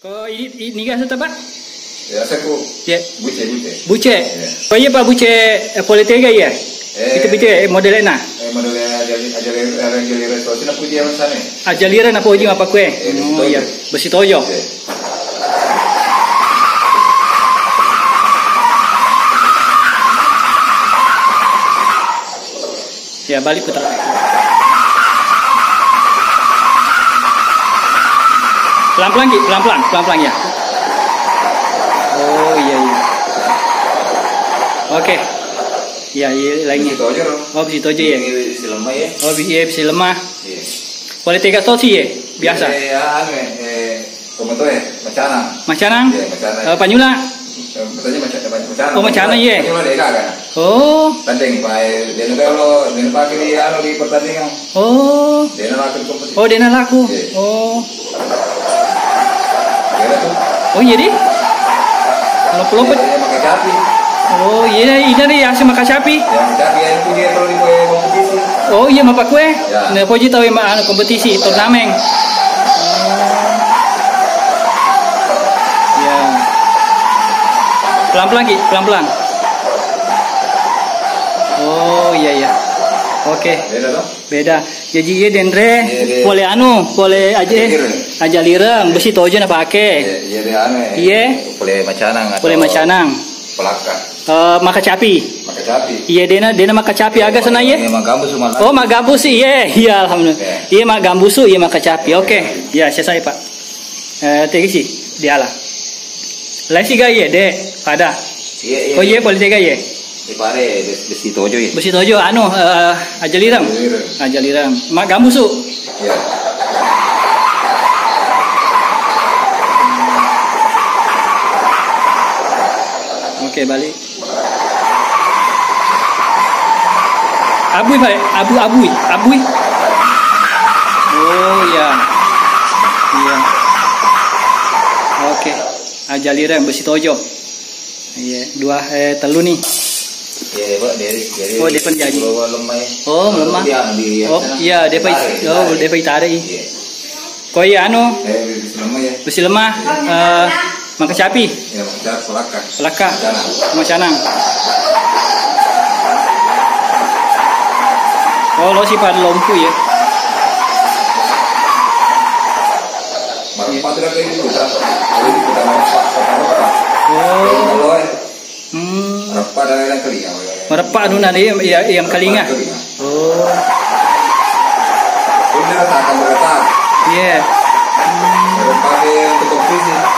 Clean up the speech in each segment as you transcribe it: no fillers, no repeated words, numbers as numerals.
Kau ini kan Pak? Ya saya ku. Ya. Buce. Buce. Ya. Kau iya Pak buce Politega ya? Itu modelnya na. Modelnya ajalira resolusi na puji yang sana. Ajalira na puji apa kue? Oh iya. Besi toyo. Ya balik putar. Pelan-pelan ya. Oh iya. Oke. Ya, lainnya. Oh, besi tojo ya. Besi lemah ya. Oh, besi lemah. Iya. Politega soci ya, biasa. Komentar ya, Macanang. Macanang? Iya, Macanang. Panyula. Betulnya Macanang. Oh, Macanang ya. Panyula deka kan. Oh. Tanding Pak, dia kalau dia pakai di pertandingan. Oh. Dia laku kompetisi. Oh, dia laku. Yeah. Oh. Dia tuh. Oh, iya deh. Kalau pelopet. Dia makan sapi. Oh, iya deh asal makan sapi. Ya, sapi yang punya kalau di kompetisi. Oh, iya mapak kue. Ya. Nah, poji tahu yang kompetisi turnamen. Ya. Pelan-pelan. Oh, iya. Oke. Beda. Jadi iya dendre boleh aja lireng besi tojo na pake. Iya dia anu. Iya. Boleh macanang. Pelaka. Maka capi. Iya dena maka capi agak sana ya. Oh mak gambus iya alhamdulillah. Iya mak gambusu iya maka capi. Oke. Ya saya Pak. Tegi sih dialah. Lesi ga iya deh ada. Iya. Oh iya politika iya. Di pare besi tojo ya. Besi tojo aja lirang. Mak gambusu. Iya. Oke, balik. Abui. Oh iya. Oke. Aja lirang besi tojo. Iya, dua telu nih. Iya, Pak, dari. Oh, depan jadi. Oh, lemah. Oh, iya, depan tarik. Kau iya besi lemah. Maka capi. Ya, pelaka. Macanang. Oh, lo sifat lompu ya. Merepak nu nanti yang kelinga. Oh. Iya.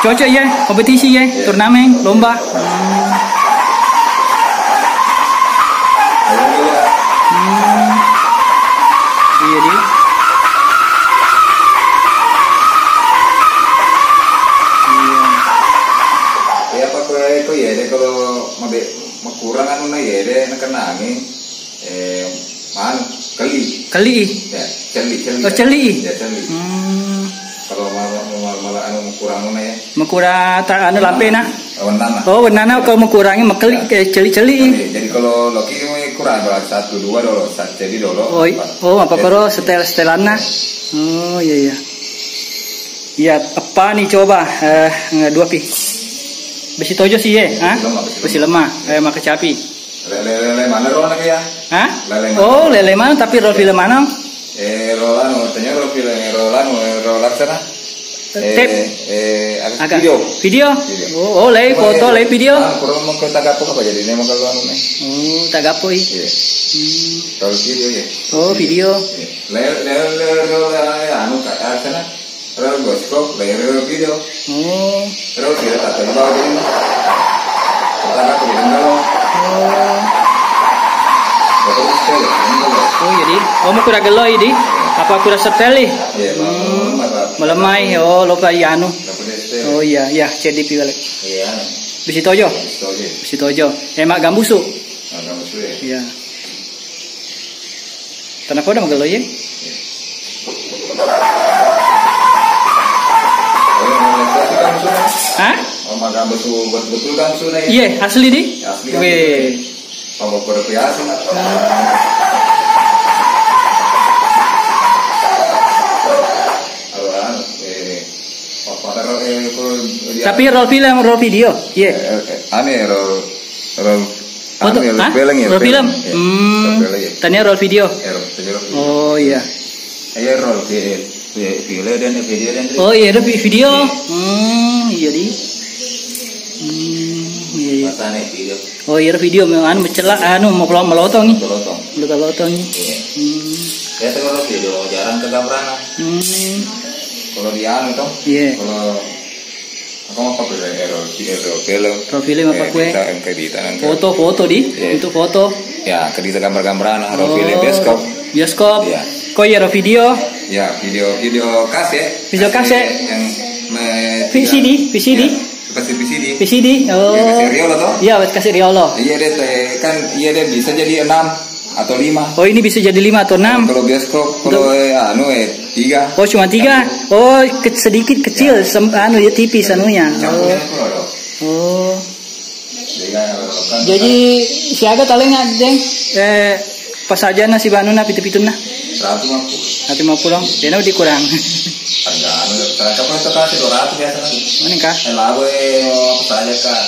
Cocok ya, kompetisi ya, turnamen, lomba. Iya di. Ya apa kau ya deh kalau mau kurang anu na ya deh nak kena angin keli. Ya, celi. Oh, celi. Ya, celi. Kalau malah anu kurang anu ya. Mengkurang tak anu lampe na. Wenana. Oh, wenana kalau mengurangi mekeli kayak celi. Jadi kalau loki kurang 1 2 dolo, jadi dolo. Oh, apa karo setelana. Oh, iya. Iya, apa nih coba 2 pi. Besi tojo sih ya, besi lemah, maka capi. Lele mana rola ya? Hah? Oh, lele mana tapi rol film mana? Rolan, artinya rolan sana. Agak video. Oh, lay foto, lay video. Kurang mau tagapo apa jadi ini mau kalau anu nih. Oh, tagapo Iya. Kalau video ya. Oh, video. Lele anu kayak sana. Terus bioskop, layar video. Oh. Terus dia tak tahu bawa ini. Pertama aku bilang kalau. Oh jadi, mau kurang gelo ini? Apa kurang seteli? Iya. Melemai, lo kayak anu. Oh iya, CDP balik. Iya. Besi tojo. Mak gambusu. Gambusu ya. Iya. Kenapa udah magelo ya? Hah? Gambusu betul gambusu ya. Iya, asli di? Asli. Weh. Kalau berpiasa. Tapi roll film, roll video. Iya. Ane roll foto, roll film. Tanya roll video. Oh iya. Iya roll video dan video dan. Oh iya, ada video. Iya di. Iya. Video. Oh iya video, anu mencelak, mau melotong nih. Melotong nih. Ya kalau video jarang ke gambaran. Kalau di anu toh. Iya. Kalau aku mau pakai film. Film apa kue? Foto di, untuk foto. Ya, kedita gambar-gambaran, film bioskop. Bioskop. Ya. Kok ya video? Ya, video kaset. Video kaset. Yang VCD. Pasti VCD. VCD. Oh. Ya, kasih riolo toh? Iya, kasih riolo. Iya deh, kan iya deh bisa jadi 6 atau 5. Oh, ini bisa jadi 5 atau 6. Kalau bioskop, kalau 3. Oh, cuma 3. Oh, sedikit kecil, ya tipis anunya. Oh. Jadi siaga talenya deng. Pas aja nasi banuna pitu-pituna. 150. Dia dikurang. Harga anu kalau itu kasih 200 biasa kan. Mana kah? Lawe apa saja kah?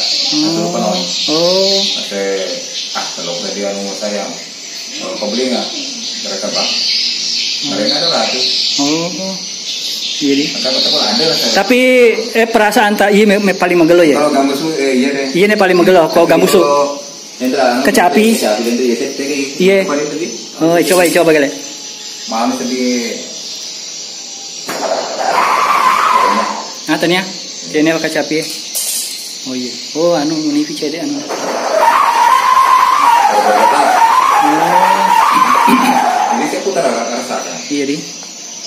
Oh. Kalau dia anu sayang. Kalau kau beli nggak? Mereka pak. Mereka ada 100. Oh. Jadi. Ada tapi perasaan tak iya paling megelo ya. Kalau gambusu iya deh. Iya nih paling megelo. Kalau gambusu. Kecapi. Iya. Oh coba kali. Mau sedih. Tanya. Ini apa kecapi? Oh iya. Oh anu ini CD anu. Ini saya putar rasakan. Iya di.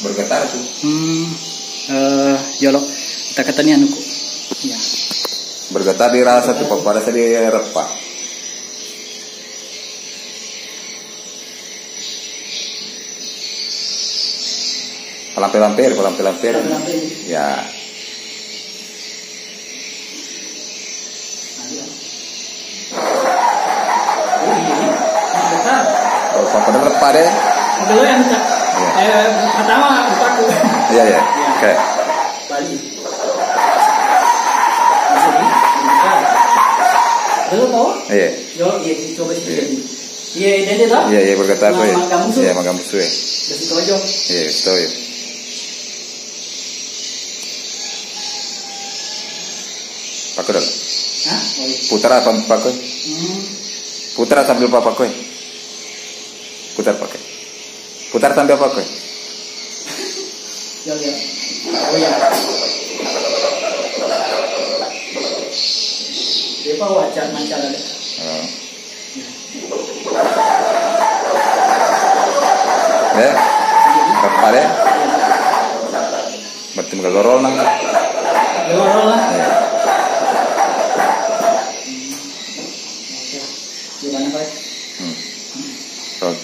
Bergetar tuh. Jolo. Kita katanya anu. Ya. Bergetar dirasa tuh pada saya repak. Pelampiir. Ya. Pada lepas deh. Dulu yang pertama bukaku. Iya. Oke. Bali. Dulu tahu? Iya. Yo, iya coba sih. Iya, ini tahu? Iya, bergetar tuh. Iya, magamusu ya. Dari tojo. Iya, tahu ya. Pakai dong. Hah? Putar apa pakai? Putar sambil pakai. Putar pakai. Putar sambil pakai. Ya. Oh ya. Dia wajar mancar ada. Ya. Berapa deh? Berarti ngelorol nang. Ngelorol lah. Ya. Gimana Pak?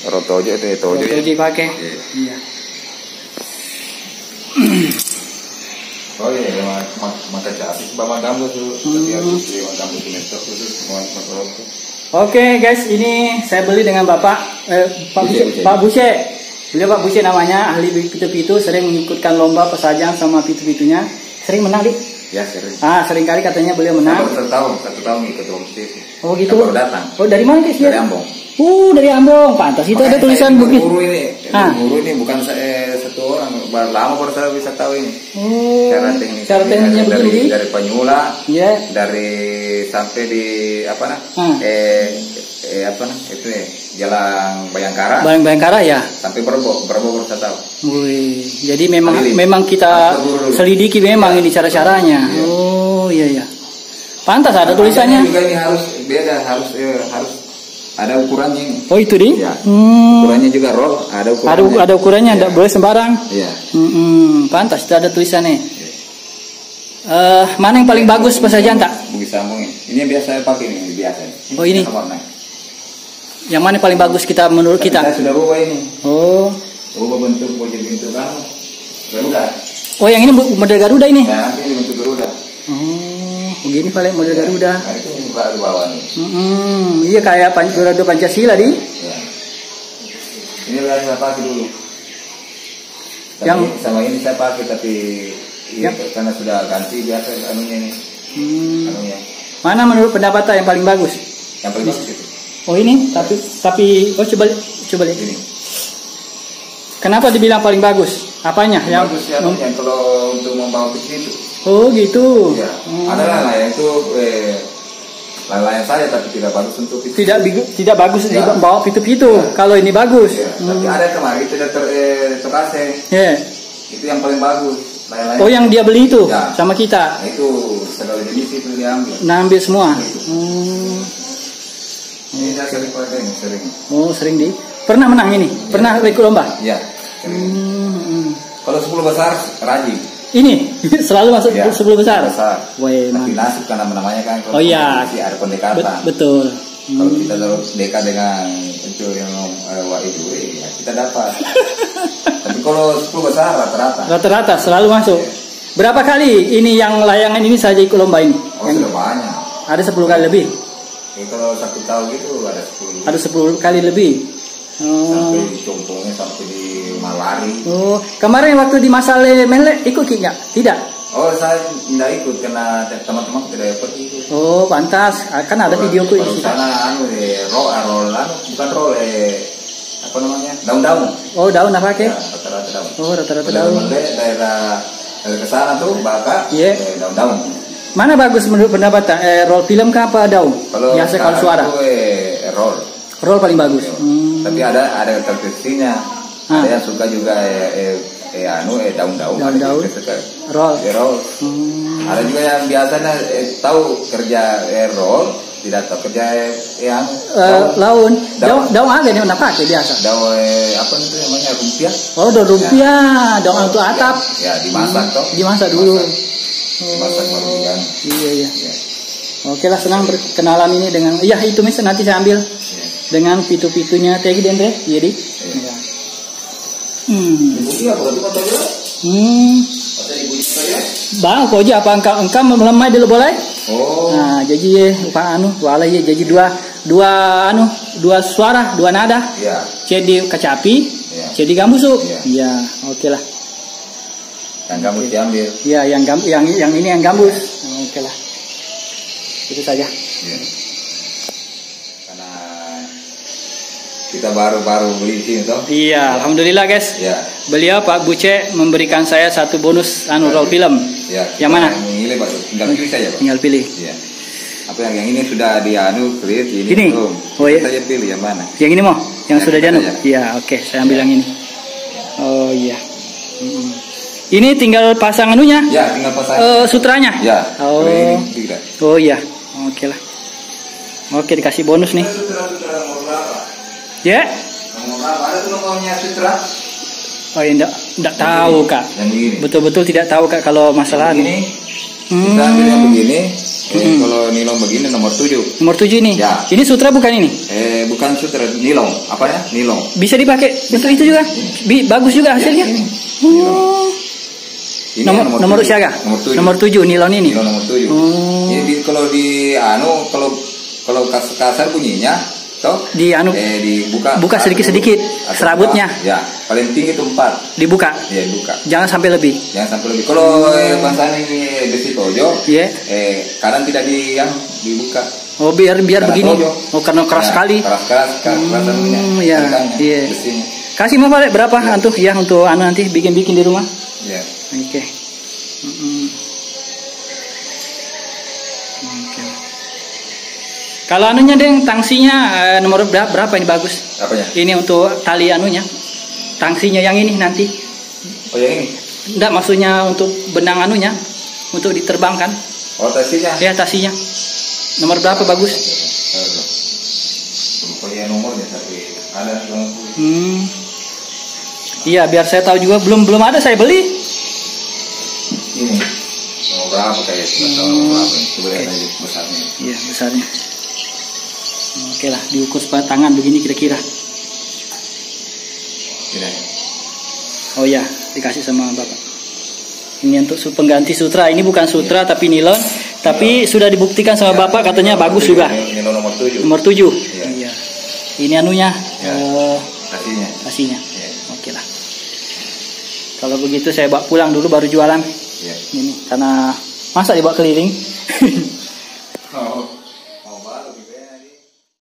Rotojo itu tojo. Rotojo pakai. Iya. Oh iya, maka capi bawa gambar tuh. Tapi aku gambar itu semua itu. Oke guys, ini saya beli dengan Bapak Pak Buse. Beliau Pak Buse namanya, ahli pitu-pitu, sering mengikutkan lomba pesajang sama pitu-pitunya. Sering menang, Dik? Ya, sering. Sering kali katanya beliau menang. Satu tahun ikut lomba pitu. Oh gitu. Baru datang. Oh dari mana guys? Dari Ambon. Dari Ambon. Pantas itu ada tulisan bukit. Guru ini bukan satu orang. Baru saya bisa tahu ini. Oh. Cara teknisnya begini. Dari Penyula. Iya. Dari sampai di apa nah? Itu Jalan Bayangkara ya. Sampai Berbo baru saya tahu. Wih, jadi memang kita selidiki memang ini cara-caranya. Iya. Oh iya. Pantas ada tulisannya. Juga ini harus beda, harus ada ukurannya ini. Oh itu di? Ya. Ukurannya juga roll, ada ukurannya. Ada ukurannya, tidak boleh sembarang. Iya. Pantas itu ada tulisannya. Mana yang paling bagus pesajaan tak? Bugis sambungin. Ini yang biasa saya pakai ini biasa. Oh ini. Yang mana yang paling bagus menurut kita? Kita sudah rubah ini. Oh. Rubah bentuk kan. Garuda. Oh yang ini model Garuda ini? Ya, ini bentuk Garuda. Begini paling model Garuda. Nah, itu di bawah nih. Iya kayak Garuda Pancasila di. Ya. Ini yang saya pakai dulu. Yang sama ini saya pakai tapi Iya, karena sudah ganti biasa anunya ini. Anunya. Mana menurut pendapat yang paling bagus? Yang paling bagus itu. Oh ini, tapi coba lihat ini. Kenapa dibilang paling bagus? Apanya? Yang bagus ya, yang kalau untuk membawa pitu itu. Oh gitu. Ya. Ada lain itu lain saya tapi tidak bagus untuk pitu. Tidak bagus ya. Membawa pitu-pitu. Ya. Kalau ini bagus. Ya. Tapi ada kemarin tidak terase. Yeah. Itu yang paling bagus. Lain-lain. Oh yang dia beli itu ya. Sama kita. Nah, itu segala jenis itu diambil. Nah, ambil semua. Ini saya sering pakai, sering. Oh sering Pernah menang ini? Ya. Pernah ikut lomba? Iya. Kalau 10 besar rajin. Ini selalu masuk ya, 10 besar. Woi, tapi nasib kan namanya kan. Oh iya. Ada pendekatan. Betul. Kalau kita terus dekat dengan itu yang itu, ya kita dapat. Tapi kalau 10 besar rata-rata. Rata-rata selalu masuk. Ya. Berapa kali ini yang layangan ini saja ikut lomba ini? Oh sudah banyak. Ada 10 kali lebih. Ya, kalau 1 tahun gitu ada 10. Ada 10 kali lebih. Sampai di Contohnya sampai di Malari. Oh, kemarin waktu di Masale Mele ikut nggak? Tidak. Oh, saya tidak ikut karena teman-teman tidak ikut itu. Oh, pantas. Kan ada videoku di sana bukan apa namanya? Daun-daun. Oh, daun apa ke? Ya, rata-rata daun. Oh, rata-rata daun. Daerah ke sana tuh bakar daun-daun. Mana bagus menurut pendapat roll film kah apa daun? Biasa kalau suara. Roll. Roll paling bagus. Tapi ada tertentunya. Ada yang suka juga daun-daun. Daun-daun. Roll. Roll. Ada juga yang biasanya tahu kerja roll, tidak tahu kerja yang daun ada nih mana pakai biasa. Daun apa itu namanya rupiah? Oh, daun rupiah, daun untuk atap. Ya, dimasak toh. Dimasak dulu. Dimasak baru kan. Iya. Oke lah, senang berkenalan ini dengan itu mis nanti saya ambil dengan pitu-pitunya tadi Dendre. Jadi. Ya. Ibu apa tuh katanya? Ada ibu saya? Bang, kau aja apa engkau melemai dulu boleh? Oh. Nah, jadi wala jadi dua suara, dua nada. Iya. Jadi kecapi, jadi gambusu. Iya, oke lah. Yang gambus diambil. Iya, yang ini yang gambus. Oke lah. Itu saja. Iya. Karena kita baru beli sini toh. Iya, alhamdulillah guys. Iya. Beliau Pak Buce memberikan saya 1 bonus roll film. Iya. Yang mana? Milih Pak, tinggal pilih saja Pak. Tinggal pilih. Iya. Apa yang ini sudah create ini? Belum. Oh iya. Saya pilih yang mana? Yang ini mau? Yang sudah Iya, oke, saya ambil yang ini. Oh iya. Ini tinggal pasang anunya? Ya, tinggal pasang. Sutranya? Ya. Oh. Ini tidak. Oh iya. Oke lah. Oke, dikasih bonus nih. Sutra nomor berapa? Ya. Nomor berapa? Ada tuh nomornya sutra? Oh iya, enggak tahu Kak. Yang begini. Betul-betul tidak tahu Kak kalau masalah ini. Kita ambilnya begini. Kalau nilon begini nomor 7. Nomor 7 ini. Ya. Ini sutra bukan ini? Bukan sutra, nilon. Apa ya? Nilon. Bisa dipakai untuk itu juga. Bagus juga hasilnya. Ini nomor siaga. Nomor 7 nilon ini. Nilon nomor 7. Jadi kalau kalau kasar bunyinya toh dibuka sedikit-sedikit serabutnya. Ya, paling tinggi itu 4. Dibuka. Iya, dibuka. Jangan sampai lebih. Kalau bahasanya ini besi tojo, kadang tidak dibuka. Oh, biar begini. Tojo. Oh, karena keras sekali. Keras iya. Kasih mau Pak berapa antuh ya untuk nanti bikin di rumah? Iya. Oke. Kalau anunya Deng, tangsinya nomor berapa ini bagus? Apanya? Ini untuk tali anunya. Tangsinya yang ini nanti. Oh, yang ini? Enggak, maksudnya untuk benang anunya untuk diterbangkan. Oh, tasinya? Ya, tasinya. Nomor berapa bagus? Lupa nomornya tapi ada nomor. Iya, biar saya tahu juga belum ada saya beli. Ini. Nomor berapa kayak berapa? Coba lihat aja besarnya. Iya, besarnya. Oke lah, diukur sepadan tangan begini kira-kira. Oh ya, dikasih sama Bapak. Ini untuk pengganti sutra. Ini bukan sutra tapi nilon. Tapi sudah dibuktikan sama Bapak katanya bagus juga. Nilon nomor 7. Nomor 7. Iya. Ini anunya. Tasinya. Oke lah. Kalau begitu saya bawa pulang dulu baru jualan. Iya. Ini karena masa dibawa keliling. Oh.